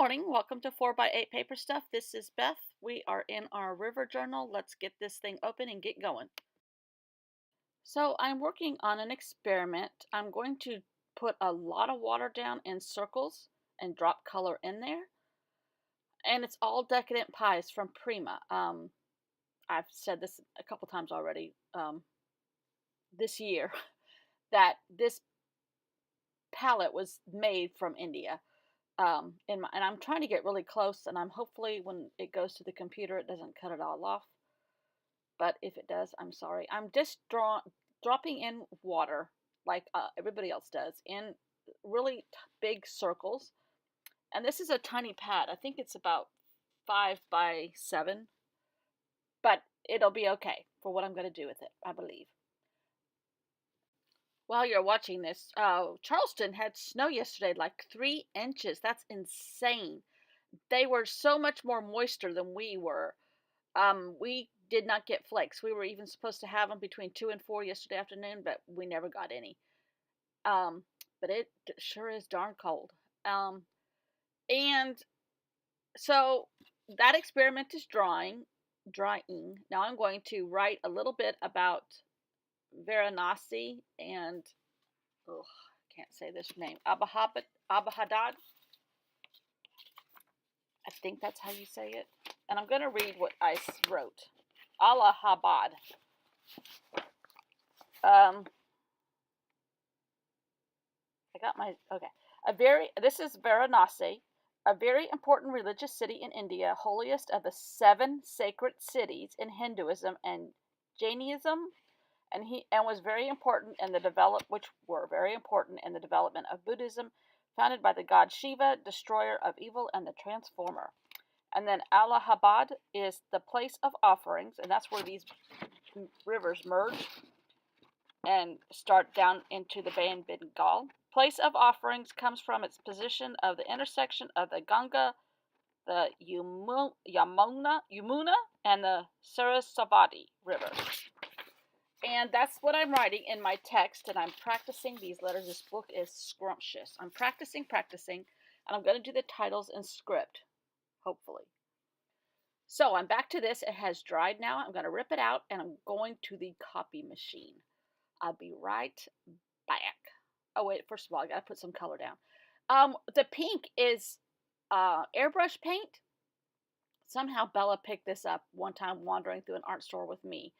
morning. Welcome to 4x8 Paper Stuff. This is Beth. We are in our river journal. Let's get this thing open and get going. So I'm working on an experiment. I'm going to put a lot of water down in circles and drop color in there. And it's all Decadent Pies from Prima. I've said this a couple times already this year that this palette was made from India. And I'm trying to get really close, and I'm hopefully when it goes to the computer it doesn't cut it all off, but if it does, I'm sorry. I'm just dropping in water like everybody else does in really big circles, and this is a tiny pad. I think it's about 5 by 7, but it'll be okay for what I'm going to do with it, I believe. While you're watching this, Charleston had snow yesterday, like 3 inches. That's insane. They were so much more moister than we were. We did not get flakes. We were even supposed to have them between 2 and 4 yesterday afternoon, but we never got any. But it sure is darn cold. And so that experiment is drying. Now I'm going to write a little bit about Varanasi and can't say this name. Abahabad. I think that's how you say it. And I'm going to read what I wrote. Allahabad. This is Varanasi, a very important religious city in India, holiest of the 7 sacred cities in Hinduism and Jainism, and was very important in the development of Buddhism, founded by the god Shiva, destroyer of evil and the transformer. And then Allahabad is the place of offerings, and that's where these rivers merge and start down into the Bay of Bengal. Place of offerings comes from its position of the intersection of the Ganga, the Yamuna, and the Sarasvati rivers. And that's what I'm writing in my text, and I'm practicing these letters. This book is scrumptious. I'm practicing, and I'm going to do the titles in script, hopefully. So I'm back to this. It has dried now. I'm going to rip it out, and I'm going to the copy machine. I'll be right back. Oh, wait, first of all, I got to put some color down. The pink is airbrush paint. Somehow Bella picked this up one time wandering through an art store with me.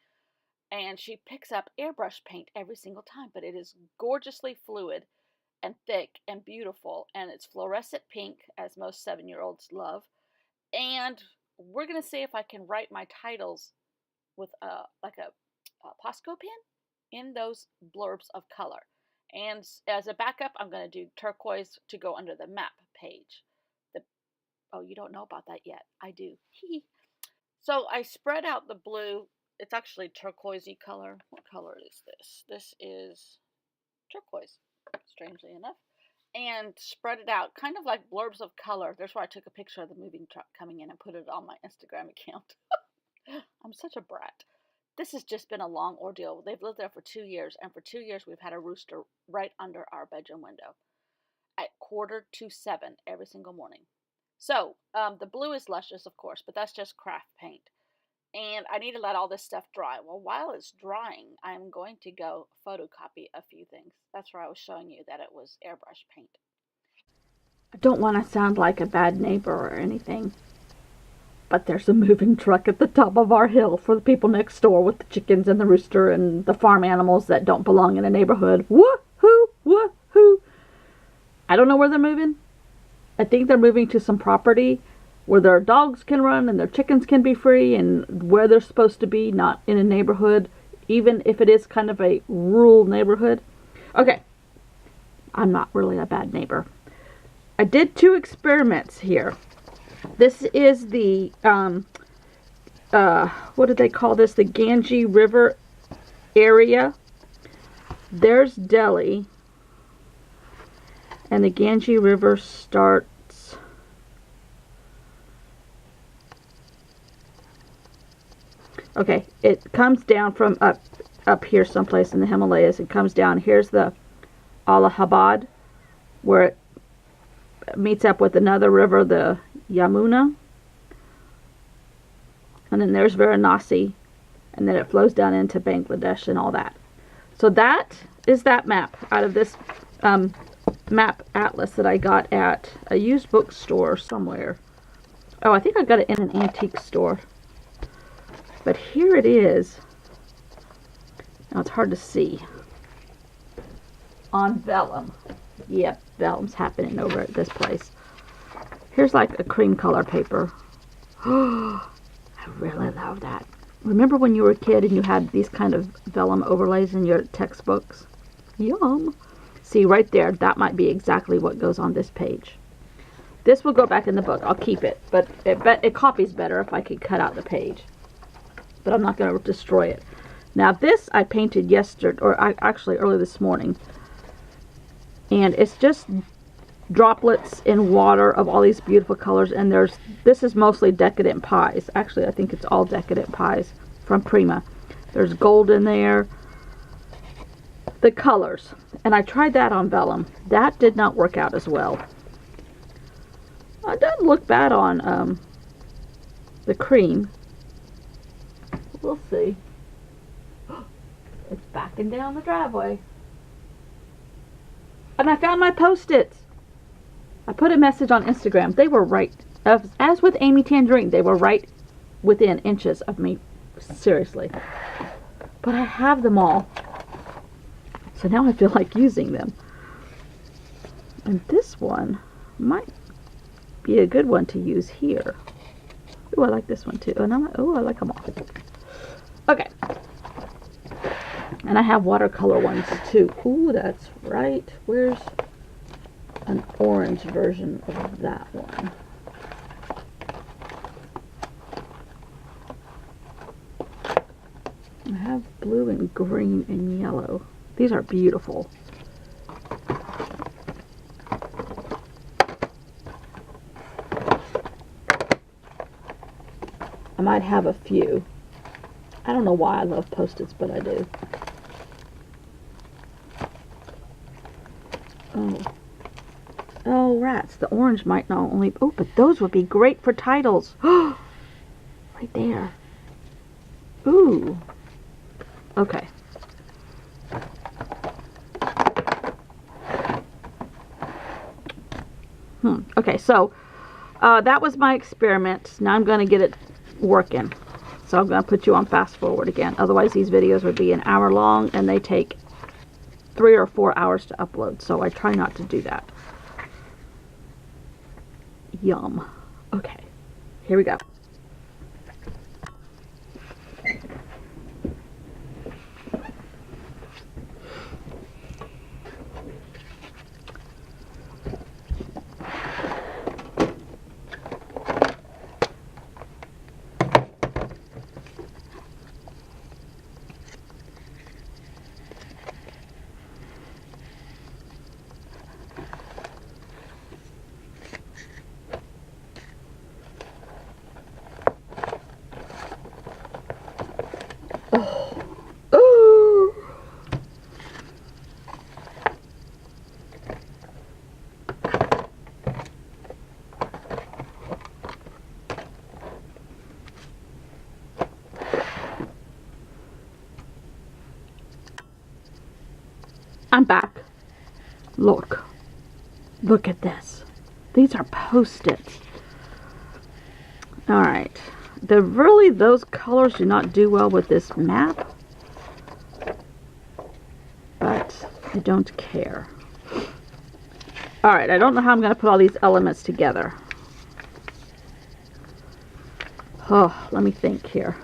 And she picks up airbrush paint every single time, but it is gorgeously fluid and thick and beautiful, and it's fluorescent pink, as most 7-year-olds love. And we're going to see if I can write my titles with like a Posco pen in those blurbs of color. And as a backup, I'm going to do turquoise to go under the map page. Oh, you don't know about that yet. I do. So I spread out the blue. It's actually turquoisey color. What color is this? This is turquoise, strangely enough. And spread it out, kind of like blurbs of color. There's where I took a picture of the moving truck coming in and put it on my Instagram account. I'm such a brat. This has just been a long ordeal. They've lived there for 2 years, and for 2 years we've had a rooster right under our bedroom window at 6:45 every single morning. So the blue is Luscious, of course, but that's just craft paint. And I need to let all this stuff dry. Well, while it's drying, I'm going to go photocopy a few things. That's where I was showing you that it was airbrush paint. I don't want to sound like a bad neighbor or anything, but there's a moving truck at the top of our hill for the people next door with the chickens and the rooster and the farm animals that don't belong in a neighborhood. Woo-hoo, woo-hoo. I don't know where they're moving. I think they're moving to some property where their dogs can run and their chickens can be free and where they're supposed to be, not in a neighborhood, even if it is kind of a rural neighborhood. Okay, I'm not really a bad neighbor. I did 2 experiments here. This is the, what do they call this? The Ganges River area. There's Delhi. And the Ganges River starts okay, it comes down from up here someplace in the Himalayas. It comes down. Here's the Allahabad, where it meets up with another river, the Yamuna. And then there's Varanasi. And then it flows down into Bangladesh and all that. So that is that map out of this map atlas that I got at a used bookstore somewhere. Oh, I think I got it in an antique store. But here it is. Now it's hard to see. On vellum. Yep, vellum's happening over at this place. Here's like a cream color paper. Oh, I really love that. Remember when you were a kid and you had these kind of vellum overlays in your textbooks? Yum! See, right there, that might be exactly what goes on this page. This will go back in the book. I'll keep it, but it copies better if I could cut out the page. But I'm not going to destroy it. Now this I painted yesterday, or actually early this morning. And it's just droplets in water of all these beautiful colors. And this is mostly Decadent Pies. Actually, I think it's all Decadent Pies from Prima. There's gold in there. The colors. And I tried that on vellum. That did not work out as well. It doesn't look bad on the cream. We'll see. It's backing down the driveway. And I found my Post-its. I put a message on Instagram. They were right. As with Amy Tangerine, they were right within inches of me. Seriously. But I have them all. So now I feel like using them. And this one might be a good one to use here. Oh, I like this one too. And I like them all. Okay. And I have watercolor ones too. Ooh, that's right. Where's an orange version of that one? I have blue and green and yellow. These are beautiful. I might have a few. I don't know why I love Post-its, but I do. Oh, rats. The orange might not only... Oh, but those would be great for titles. Right there. Ooh. Okay. Okay, so that was my experiment. Now I'm going to get it working. So I'm going to put you on fast forward again. Otherwise, these videos would be an hour long, and they take 3 or 4 hours to upload. So I try not to do that. Yum. Okay, here we go. I'm back. Look at this. These are Post-its. Alright. Those colors do not do well with this map. But I don't care. Alright, I don't know how I'm going to put all these elements together. Oh, let me think here.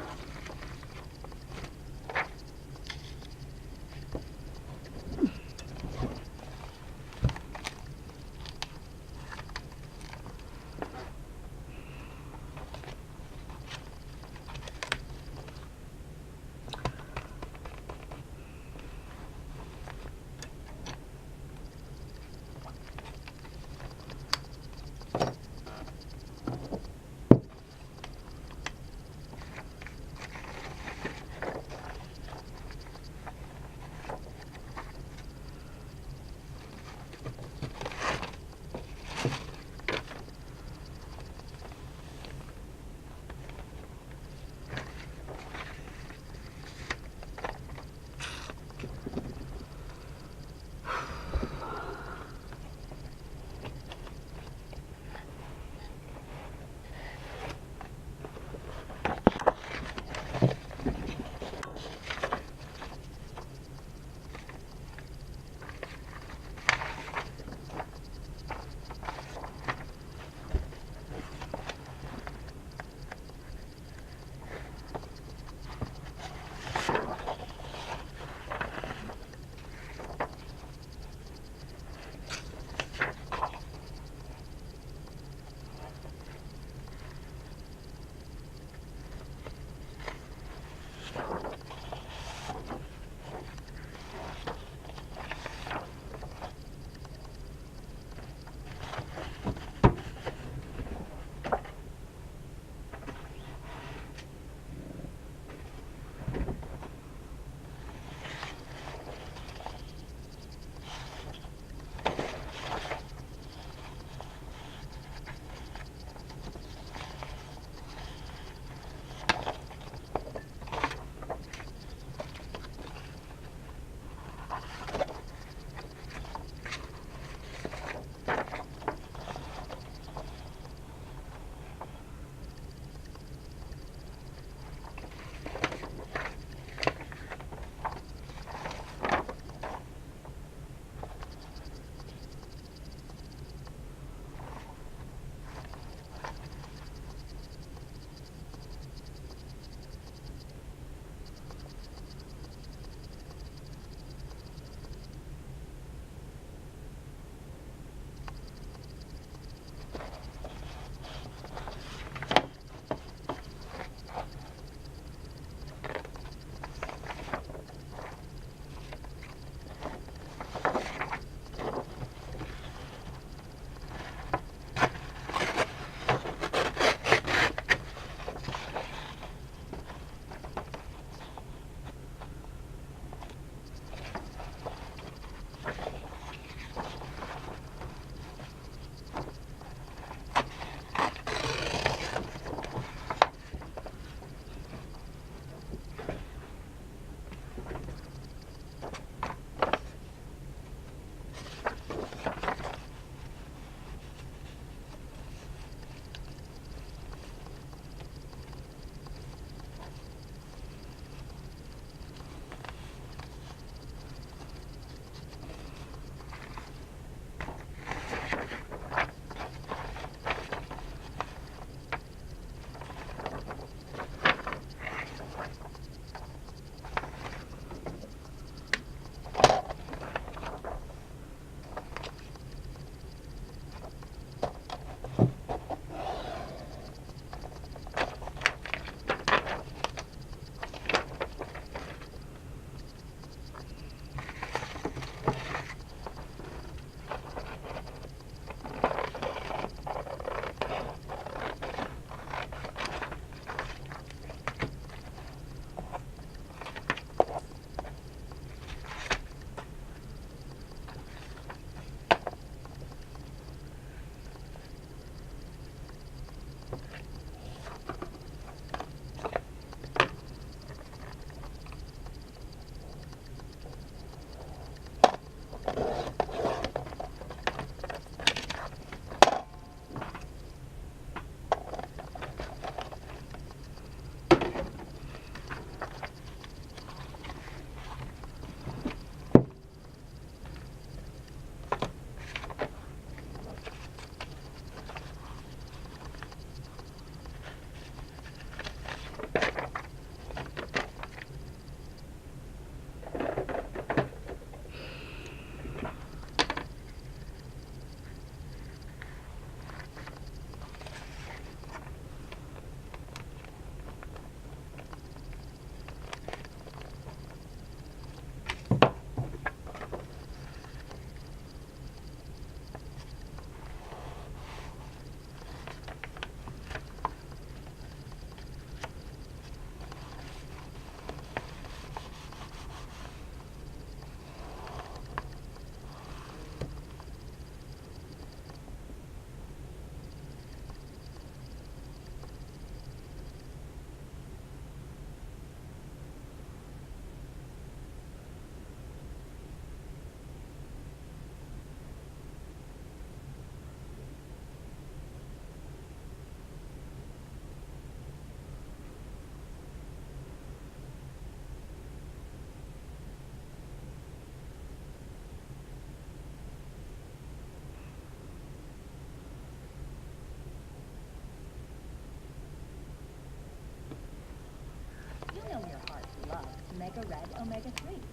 You know your heart loves Mega Red Omega-3s.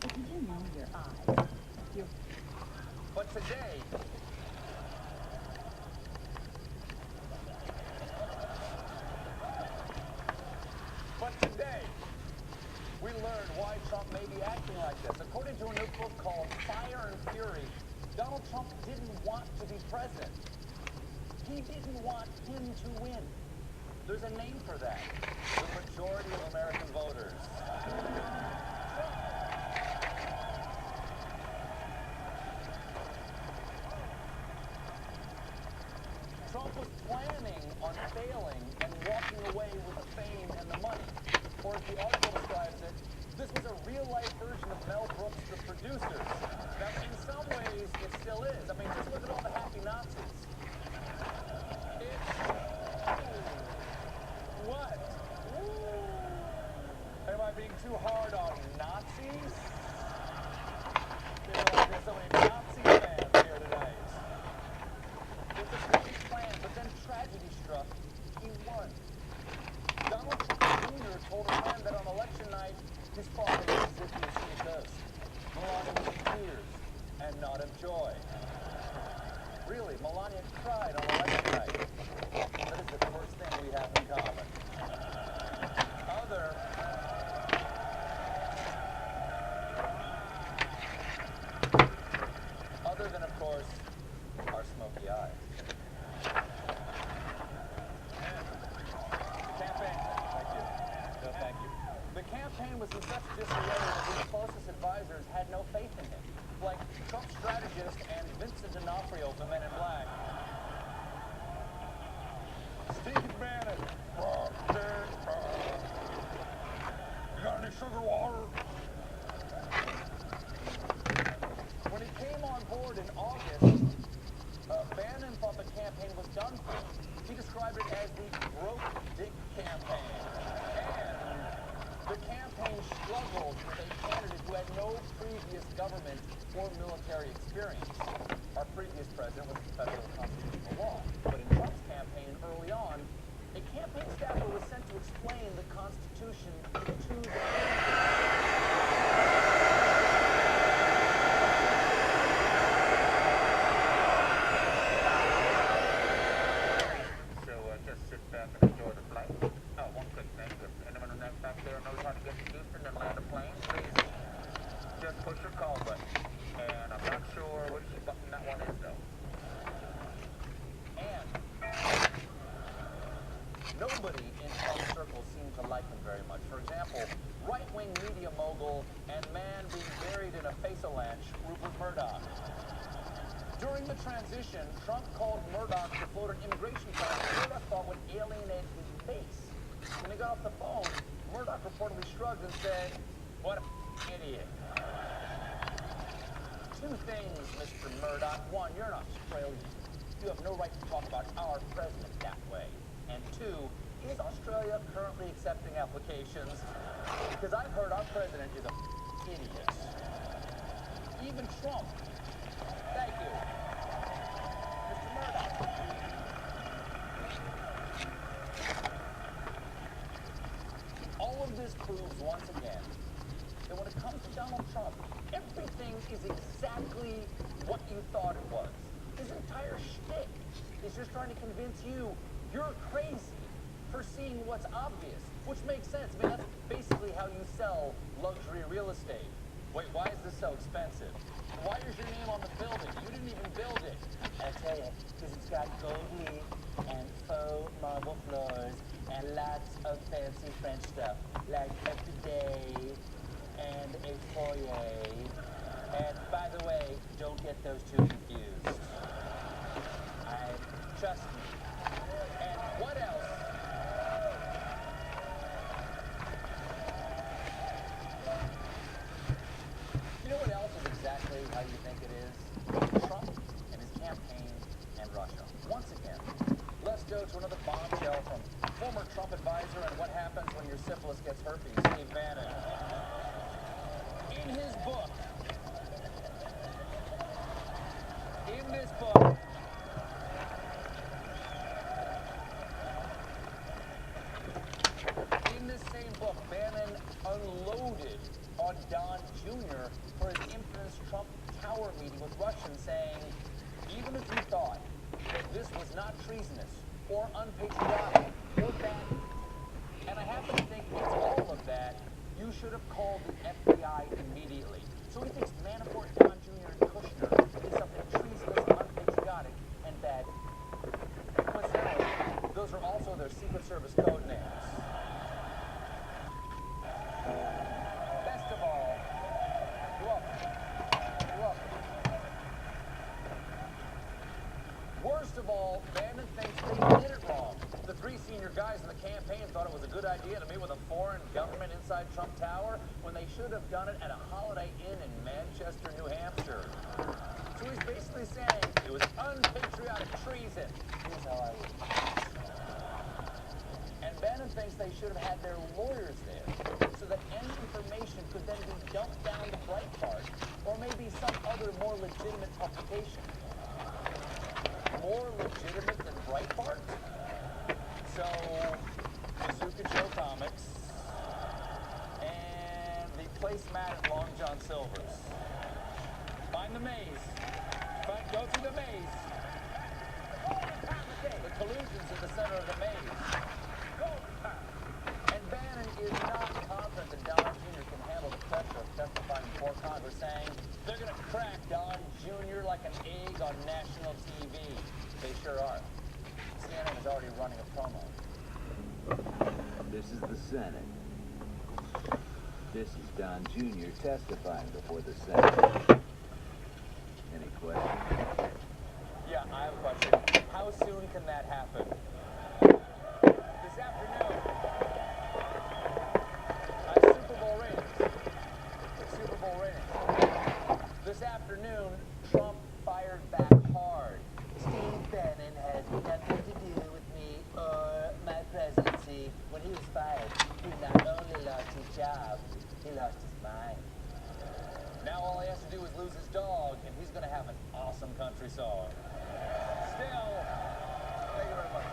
But did you know your eyes? Your... But today, we learned why Trump may be acting like this. According to a new book called Fire and Fury, Donald Trump didn't want to be president. He didn't want him to win. There's a name for that. The majority of American voters. Trump was planning on failing and walking away with the fame and the money. Or as the article describes it, this was a real-life version of Mel Brooks' The Producers. Now, in some ways, it still is. I mean, just look at all the happy Nazis. What? Am I being too hard on Nazis? There's so many Nazi fans here tonight. It was a great plan, but then tragedy struck. He won. Donald Trump Jr. told a friend that on election night, his father was as if he had seen a ghost. Melania was in tears and not of joy. Really, Melania cried on election night. That is the first thing we have in common. Other than, of course, our smoky eyes. Campaign. Thank you. No, thank you. The campaign was in such disarray that his closest advisors had no faith in him. Like Trump strategist and Vincent D'Onofrio of the Men in Black. Steve Bannon. You got any sugar water? When he came on board in August, Bannon thought the campaign was done for. He described it as the broke dick campaign. And the campaign struggled with a candidate who had no previous government or military experience. Our previous president was the federal constitutional law. But in Trump's campaign early on, a campaign staffer was sent to explain the Constitution to the just sit back and enjoy the flight. Oh, one quick thing. If anyone in that back there knows how to get to Houston and land a plane, please just push your call button. And I'm not sure which button that one is, though. And nobody in Trump's circle seemed to like him very much. For example, right-wing media mogul and man being buried in a face-avalanche, Rupert Murdoch. During the transition, Trump called Murdoch to float an immigration plan Murdoch thought would off the phone, Murdoch reportedly shrugged and said, "What an idiot." Two things, Mr. Murdoch. One, you're an Australian. You have no right to talk about our president that way. And two, is Australia currently accepting applications? Because I've heard our president is a idiot. Even Trump. Thank you. Mr. Murdoch. All of this proves once again that when it comes to Donald Trump, everything is exactly what you thought it was. His entire shtick is just trying to convince you you're crazy for seeing what's obvious, which makes sense. I mean, that's basically how you sell luxury real estate. Wait, why is this so expensive? Why is your name on the building? You didn't even build it. I tell you, because it's got gold leaf and faux marble floors and lots of fancy French stuff, like a bidet and a foyer. And by the way, don't get those two confused. Trust me. And what else? You know what else is exactly how you think it is? Trump and his campaign and Russia. Once again, let's go to another bombshell from former Trump advisor and what happens when your syphilis gets herpes, Steve Bannon. In his book, in this book, same book, Bannon unloaded on Don Jr. for his infamous Trump Tower meeting with Russians, saying, even if you thought that this was not treasonous or unpatriotic or bad, and I happen to think it's all of that, you should have called the FBI immediately. So he thinks Manafort, Don Jr., and Kushner did something treasonous, unpatriotic, and bad. Coincidentally, those are also their Secret Service code names. Best of all, you're welcome. Worst of all, Bannon thinks they did it wrong. The three senior guys in the campaign thought it was a good idea to meet with a foreign government inside Trump Tower when they should have done it at a Holiday Inn in Manchester, New Hampshire. So he's basically saying it was unpatriotic treason. Here's how I would. And Bannon thinks they should have had their lawyers there so that any information could then be dumped down to Breitbart or maybe some other more legitimate publication. More legitimate than Breitbart? So, Bazooka Joe Comics and the placemat at Long John Silver's. Find the maze. Go through the maze. The collusion's in the center of the maze. And Bannon is not confident that Don Jr. can handle the pressure of testifying before Congress, saying they're going to crack Don Jr. like an egg on national TV. They sure are. CNN is already running a promo. This is the Senate. This is Don Jr. testifying before the Senate. Any questions? Yeah, I have a question. How soon can that happen? This afternoon. Super Bowl ratings. Super Bowl ratings. This afternoon, Trump fired back hard. Steve Bannon has nothing to do with me or my presidency. When he was fired, he not only lost his job, he lost his mind. Now all he has to do is lose his dog, and he's going to have an awesome country song. Still, thank you very much.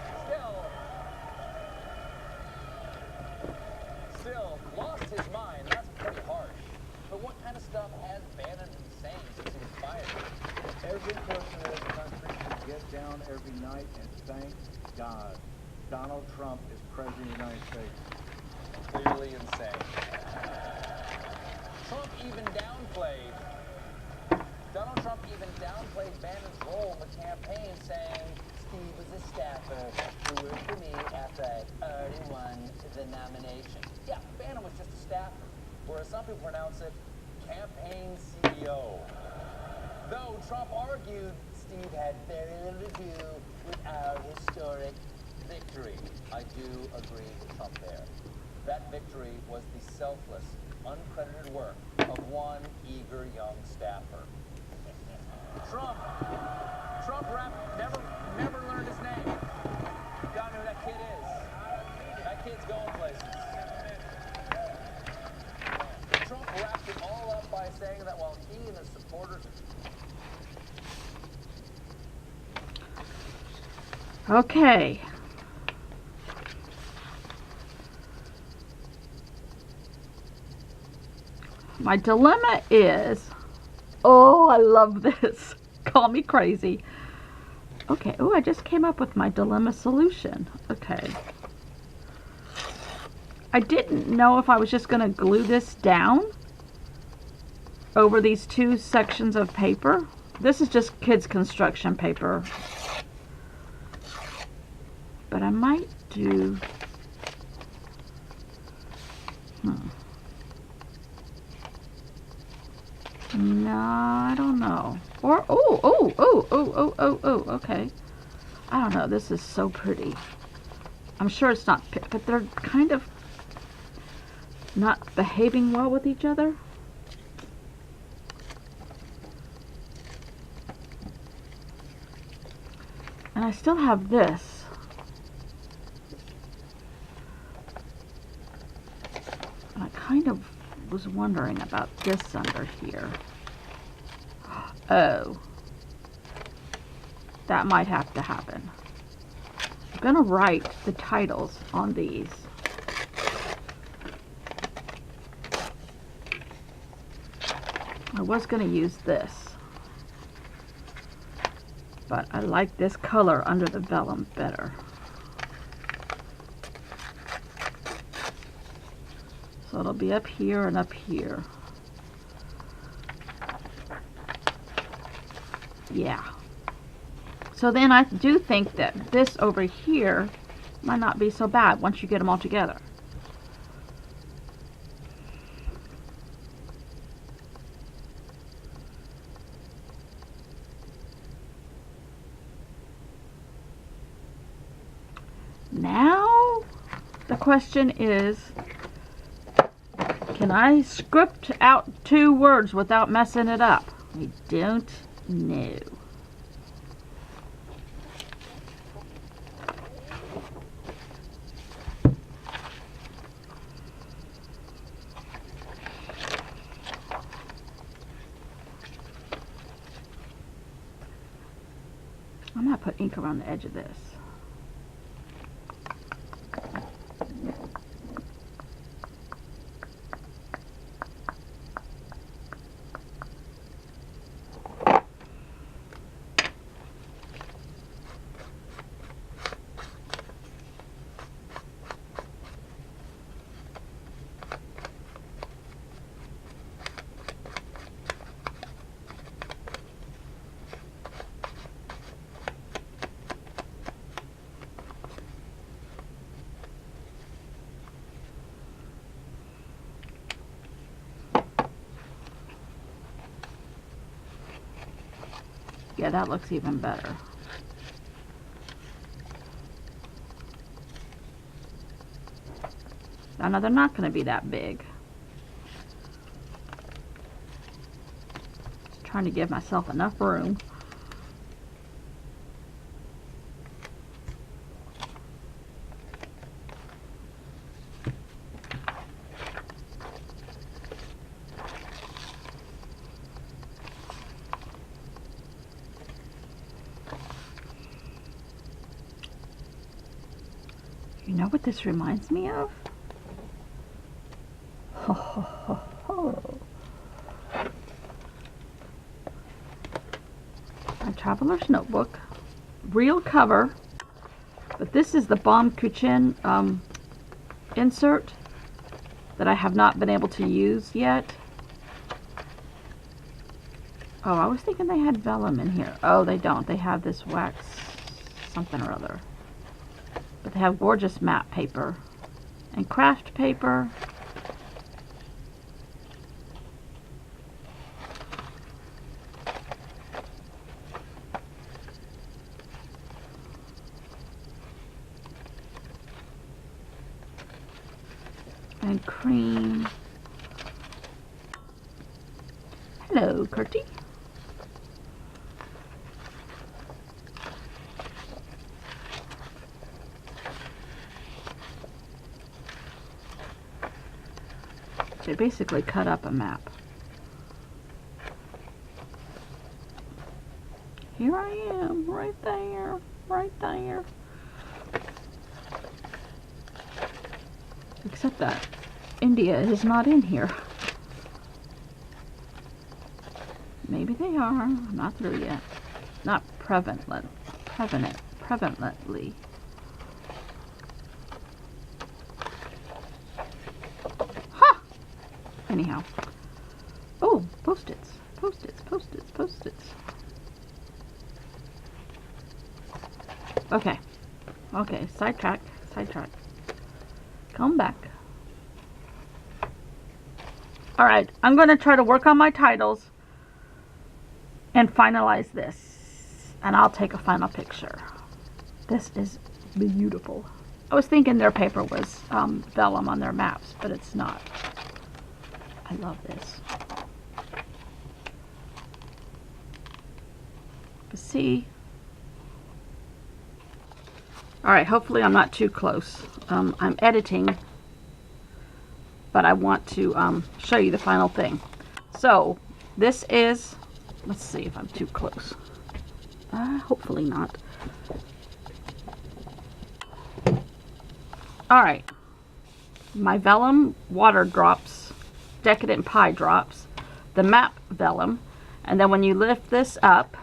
Still, lost his mind. That's pretty harsh. But what kind of stuff has Bannon been saying since he was fired? Every person in this country should get down every night and thank God. Donald Trump is President of the United States. Clearly insane. Donald Trump even downplayed Bannon's role in the campaign, saying Steve was a staffer who worked for me after I already won the nomination. Yeah, Bannon was just a staffer, or as some people pronounce it, campaign CEO. Though Trump argued Steve had very little to do with our historic victory. I do agree with Trump there. That victory was the selfless, uncredited work of one eager young staffer. Trump never learned his name. God knew who that kid is. That kid's going places. Trump wrapped it all up by saying that while he and his supporters. Okay. My dilemma is, oh, I love this. Call me crazy. Okay, oh, I just came up with my dilemma solution. Okay. I didn't know if I was just going to glue this down over these two sections of paper. This is just kids' construction paper. But I might do... No, I don't know. Or, okay. I don't know. This is so pretty. I'm sure it's not, but they're kind of not behaving well with each other. And I still have this. And I kind of was wondering about this under here. Oh. That might have to happen. I'm going to write the titles on these. I was going to use this. But I like this color under the vellum better. So it'll be up here and up here. Yeah. So then I do think that this over here might not be so bad once you get them all together. Now the question is, can I script out 2 words without messing it up? I don't know. I might put ink around the edge of this. Yeah, that looks even better. Now they're not going to be that big. Just trying to give myself enough room. You know what this reminds me of? Ho, ho, ho, ho. My Traveler's Notebook. Real cover. But this is the Bomb Kuchen insert that I have not been able to use yet. Oh, I was thinking they had vellum in here. Oh, they don't. They have this wax something or other. But they have gorgeous matte paper and craft paper. and cream. Hello, Curtie. They basically cut up a map. Here I am, right there, right there. Except that India is not in here. Maybe they are. I'm not through yet. Not prevalently. Huh! Anyhow. Oh, post-its. Post-its, post-its, post-its. Okay. Okay, sidetrack, sidetrack. Come back. Alright, I'm going to try to work on my titles and finalize this. And I'll take a final picture. This is beautiful. I was thinking their paper was vellum on their maps, but it's not. I love this. See? Alright, hopefully I'm not too close. I'm editing, but I want to show you the final thing. So, this is, let's see if I'm too close. Hopefully not. Alright, my vellum water drops, Decadent Pie drops, the map vellum, and then when you lift this up,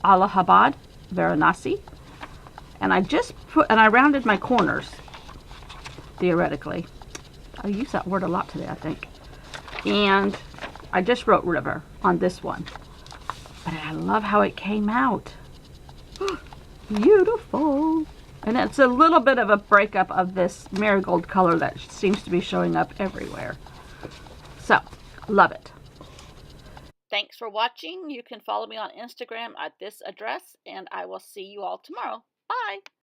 Allahabad, Varanasi, and I rounded my corners, theoretically. I use that word a lot today, I think. And I just wrote river on this one. But I love how it came out. Beautiful. And it's a little bit of a breakup of this marigold color that seems to be showing up everywhere. So, love it. Thanks for watching. You can follow me on Instagram at this address, and I will see you all tomorrow. Bye.